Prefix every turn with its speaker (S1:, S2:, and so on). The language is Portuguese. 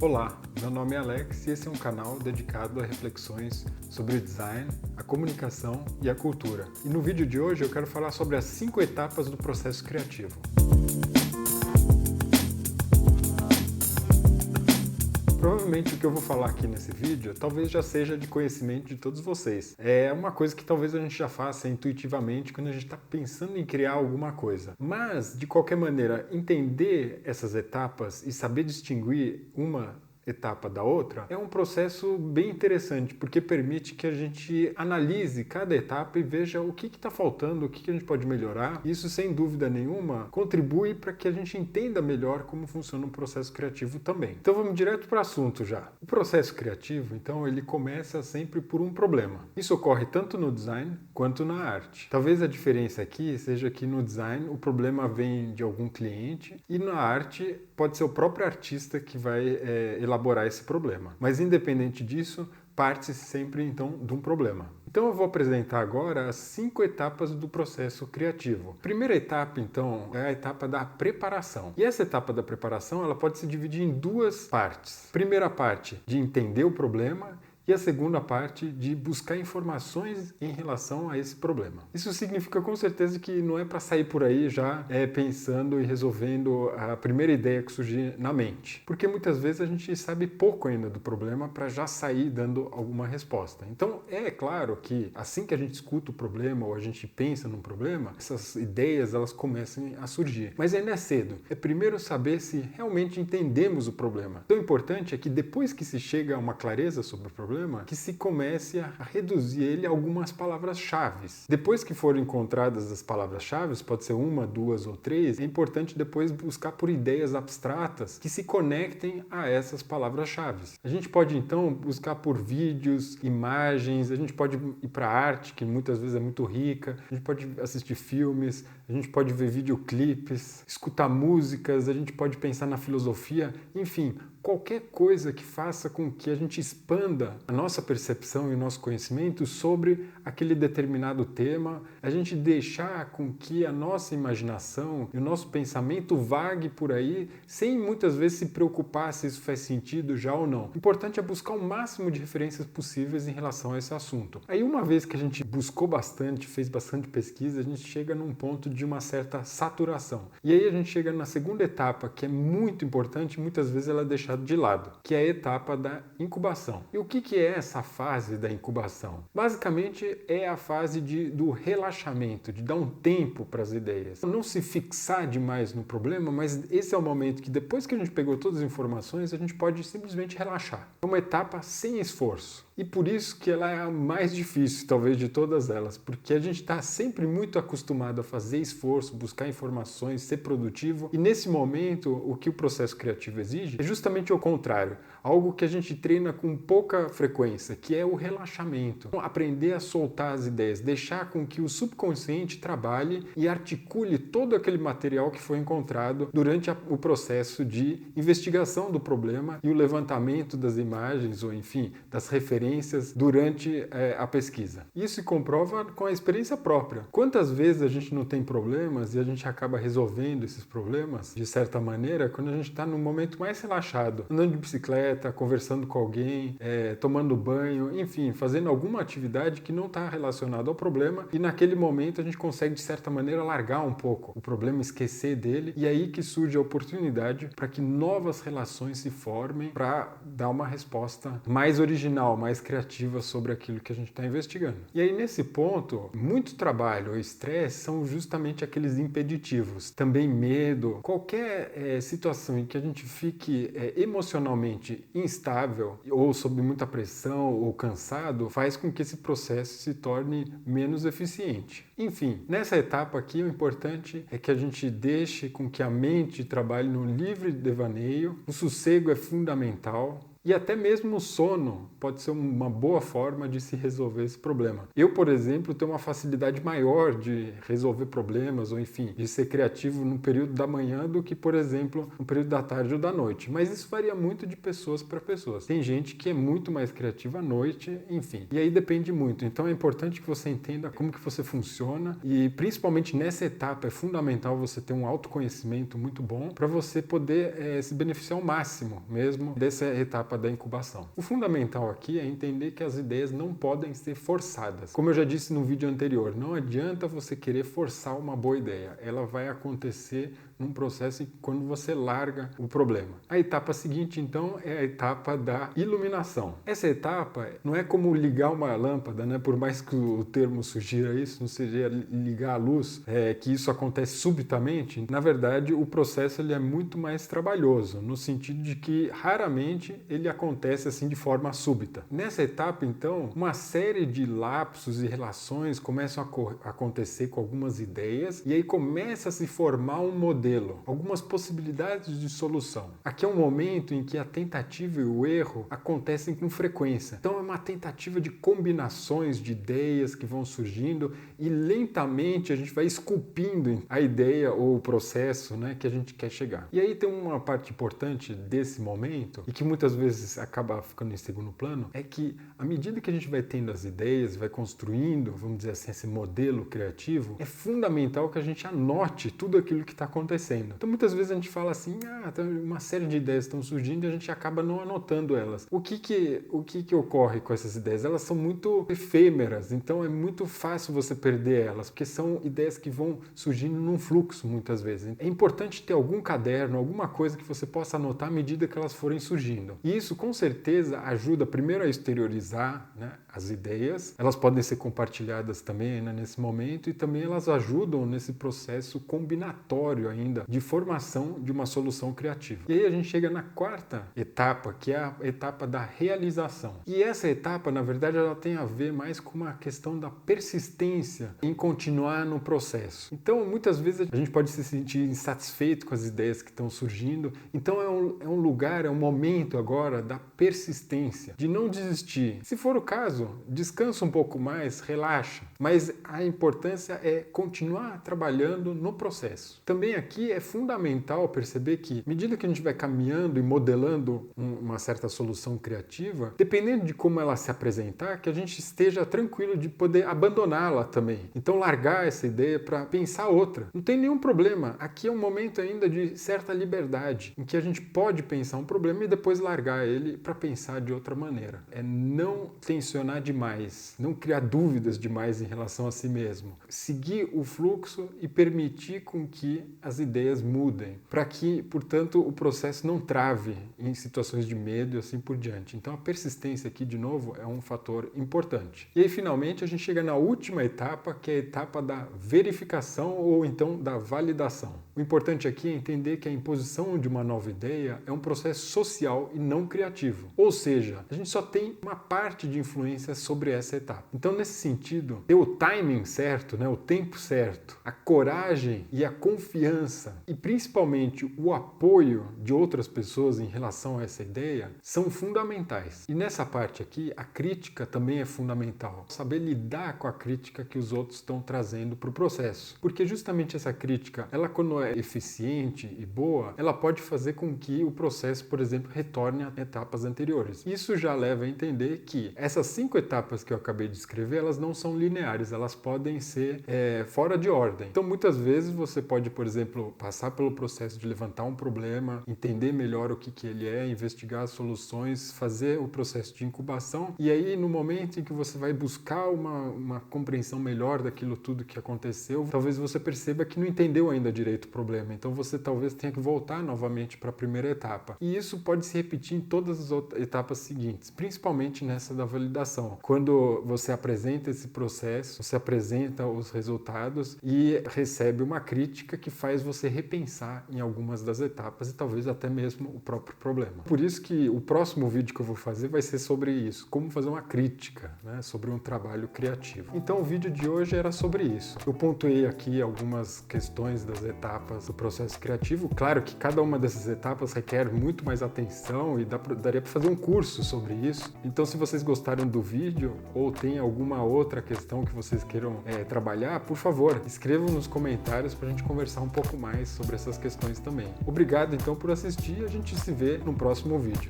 S1: Olá, meu nome é Alex e esse é um canal dedicado a reflexões sobre o design, a comunicação e a cultura. E no vídeo de hoje eu quero falar sobre as 5 etapas do processo criativo. Provavelmente o que eu vou falar aqui nesse vídeo talvez já seja de conhecimento de todos vocês. É uma coisa que talvez a gente já faça intuitivamente quando a gente está pensando em criar alguma coisa. Mas, de qualquer maneira, entender essas etapas e saber distinguir uma etapa da outra é um processo bem interessante, porque permite que a gente analise cada etapa e veja o que está faltando, o que a gente pode melhorar. Isso, sem dúvida nenhuma, contribui para que a gente entenda melhor como funciona um processo criativo também. Então vamos direto para o assunto já. O processo criativo, então, ele começa sempre por um problema. Isso ocorre tanto no design quanto na arte. Talvez a diferença aqui seja que no design o problema vem de algum cliente e na arte pode ser o próprio artista que vai elaborar esse problema. Mas independente disso, parte-se sempre então de um problema. Então eu vou apresentar agora as 5 etapas do processo criativo. A primeira etapa, então, é a etapa da preparação. E essa etapa da preparação, ela pode se dividir em 2 partes. Primeira parte, de entender o problema, e a segunda parte de buscar informações em relação a esse problema. Isso significa com certeza que não é para sair por aí já pensando e resolvendo a primeira ideia que surgir na mente. Porque muitas vezes a gente sabe pouco ainda do problema para já sair dando alguma resposta. Então é claro que assim que a gente escuta o problema ou a gente pensa num problema, essas ideias elas começam a surgir. Mas ainda é cedo. É primeiro saber se realmente entendemos o problema. Então o importante é que depois que se chega a uma clareza sobre o problema, que se comece a reduzir ele a algumas palavras-chave. Depois que foram encontradas as palavras-chave, pode ser 1, 2 ou 3, é importante depois buscar por ideias abstratas que se conectem a essas palavras-chave. A gente pode então buscar por vídeos, imagens, a gente pode ir para a arte, que muitas vezes é muito rica, a gente pode assistir filmes, a gente pode ver videoclipes, escutar músicas, a gente pode pensar na filosofia, enfim, qualquer coisa que faça com que a gente expanda a nossa percepção e o nosso conhecimento sobre aquele determinado tema, a gente deixar com que a nossa imaginação e o nosso pensamento vague por aí, sem muitas vezes se preocupar se isso faz sentido já ou não. O importante é buscar o máximo de referências possíveis em relação a esse assunto. Aí uma vez que a gente buscou bastante, fez bastante pesquisa, a gente chega num ponto de uma certa saturação. E aí a gente chega na segunda etapa, que é muito importante, muitas vezes ela é deixada de lado, que é a etapa da incubação. E o que é essa fase da incubação? Basicamente é a fase do relaxamento, de dar um tempo para as ideias. Não se fixar demais no problema, mas esse é o momento que depois que a gente pegou todas as informações, a gente pode simplesmente relaxar. É uma etapa sem esforço. E por isso que ela é a mais difícil, talvez, de todas elas, porque a gente está sempre muito acostumado a fazer esforço, buscar informações, ser produtivo, e nesse momento o que o processo criativo exige é justamente o contrário, algo que a gente treina com pouca frequência, que é o relaxamento. Então, aprender a soltar as ideias, deixar com que o subconsciente trabalhe e articule todo aquele material que foi encontrado durante o processo de investigação do problema e o levantamento das imagens, ou enfim, das referências durante a pesquisa. Isso se comprova com a experiência própria. Quantas vezes a gente não tem problemas e a gente acaba resolvendo esses problemas, de certa maneira, quando a gente está no momento mais relaxado, andando de bicicleta, conversando com alguém, tomando banho, enfim, fazendo alguma atividade que não está relacionada ao problema, e naquele momento a gente consegue, de certa maneira, largar um pouco o problema, esquecer dele, e aí que surge a oportunidade para que novas relações se formem para dar uma resposta mais original, mais criativa sobre aquilo que a gente está investigando. E aí, nesse ponto, muito trabalho ou estresse são justamente aqueles impeditivos. Também medo, qualquer situação em que a gente fique emocionalmente instável ou sob muita pressão ou cansado, faz com que esse processo se torne menos eficiente. Enfim, nessa etapa aqui, o importante é que a gente deixe com que a mente trabalhe no livre devaneio, o sossego é fundamental, E até mesmo o sono pode ser uma boa forma de se resolver esse problema. Eu, por exemplo, tenho uma facilidade maior de resolver problemas, ou enfim, de ser criativo no período da manhã do que, por exemplo, no período da tarde ou da noite. Mas isso varia muito de pessoas para pessoas. Tem gente que é muito mais criativa à noite, enfim. E aí depende muito. Então é importante que você entenda como que você funciona e principalmente nessa etapa é fundamental você ter um autoconhecimento muito bom para você poder se beneficiar ao máximo mesmo dessa etapa da incubação. O fundamental aqui é entender que as ideias não podem ser forçadas. Como eu já disse no vídeo anterior, não adianta você querer forçar uma boa ideia. Ela vai acontecer num processo quando você larga o problema. A etapa seguinte, então, é a etapa da iluminação. Essa etapa não é como ligar uma lâmpada, né? Por mais que o termo sugira isso, não seja ligar a luz, que isso acontece subitamente. Na verdade, o processo ele é muito mais trabalhoso, no sentido de que raramente ele acontece assim de forma súbita. Nessa etapa, então, uma série de lapsos e relações começam a acontecer com algumas ideias e aí começa a se formar um modelo, algumas possibilidades de solução. Aqui é um momento em que a tentativa e o erro acontecem com frequência. Então é uma tentativa de combinações de ideias que vão surgindo e lentamente a gente vai esculpindo a ideia ou o processo, né, que a gente quer chegar. E aí tem uma parte importante desse momento e que muitas vezes acaba ficando em segundo plano, é que à medida que a gente vai tendo as ideias, vai construindo, vamos dizer assim, esse modelo criativo, é fundamental que a gente anote tudo aquilo que está acontecendo. Então muitas vezes a gente fala assim, uma série de ideias estão surgindo e a gente acaba não anotando elas. O que ocorre com essas ideias? Elas são muito efêmeras, então é muito fácil você perder elas, porque são ideias que vão surgindo num fluxo muitas vezes. É importante ter algum caderno, alguma coisa que você possa anotar à medida que elas forem surgindo. E isso com certeza ajuda primeiro a exteriorizar, né, as ideias. Elas podem ser compartilhadas também, né, nesse momento e também elas ajudam nesse processo combinatório ainda de formação de uma solução criativa. E aí a gente chega na quarta etapa, que é a etapa da realização. E essa etapa, na verdade, ela tem a ver mais com uma questão da persistência em continuar no processo. Então, muitas vezes a gente pode se sentir insatisfeito com as ideias que estão surgindo. Então, é um lugar, é um momento agora da persistência, de não desistir. Se for o caso, descansa um pouco mais, relaxa. Mas a importância é continuar trabalhando no processo. Também aqui é fundamental perceber que, à medida que a gente vai caminhando e modelando uma certa solução criativa, dependendo de como ela se apresentar, que a gente esteja tranquilo de poder abandoná-la também. Então, largar essa ideia para pensar outra. Não tem nenhum problema. Aqui é um momento ainda de certa liberdade, em que a gente pode pensar um problema e depois largar ele para pensar de outra maneira. É não tensionar demais, não criar dúvidas demais em relação a si mesmo. Seguir o fluxo e permitir com que as ideias mudem, para que, portanto, o processo não trave em situações de medo e assim por diante. Então a persistência aqui, de novo, é um fator importante. E aí, finalmente, a gente chega na última etapa, que é a etapa da verificação ou então da validação. O importante aqui é entender que a imposição de uma nova ideia é um processo social e não criativo. Ou seja, a gente só tem uma parte de influência sobre essa etapa. Então, nesse sentido, ter o timing certo, né, o tempo certo, a coragem e a confiança e principalmente o apoio de outras pessoas em relação a essa ideia são fundamentais. E nessa parte aqui, a crítica também é fundamental. Saber lidar com a crítica que os outros estão trazendo para o processo. Porque justamente essa crítica, ela quando é eficiente e boa, ela pode fazer com que o processo, por exemplo, retorne a etapas anteriores. Isso já leva a entender que essas 5 etapas que eu acabei de descrever, elas não são lineares, elas podem ser fora de ordem. Então, muitas vezes você pode, por exemplo, passar pelo processo de levantar um problema, entender melhor o que ele é, investigar as soluções, fazer o processo de incubação e aí no momento em que você vai buscar uma compreensão melhor daquilo tudo que aconteceu, talvez você perceba que não entendeu ainda direito o problema, então você talvez tenha que voltar novamente para a primeira etapa. E isso pode se repetir em todas as outras etapas seguintes, principalmente nessa da validação. Quando você apresenta esse processo, você apresenta os resultados e recebe uma crítica que faz você repensar em algumas das etapas e talvez até mesmo o próprio problema. Por isso que o próximo vídeo que eu vou fazer vai ser sobre isso, como fazer uma crítica, né, sobre um trabalho criativo. Então o vídeo de hoje era sobre isso. Eu pontuei aqui algumas questões das etapas do processo criativo. Claro que cada uma dessas etapas requer muito mais atenção e daria para fazer um curso sobre isso. Então se vocês gostaram do vídeo ou tem alguma outra questão que vocês queiram trabalhar, por favor, escrevam nos comentários para a gente conversar um pouco mais sobre essas questões também. Obrigado então por assistir e a gente se vê no próximo vídeo.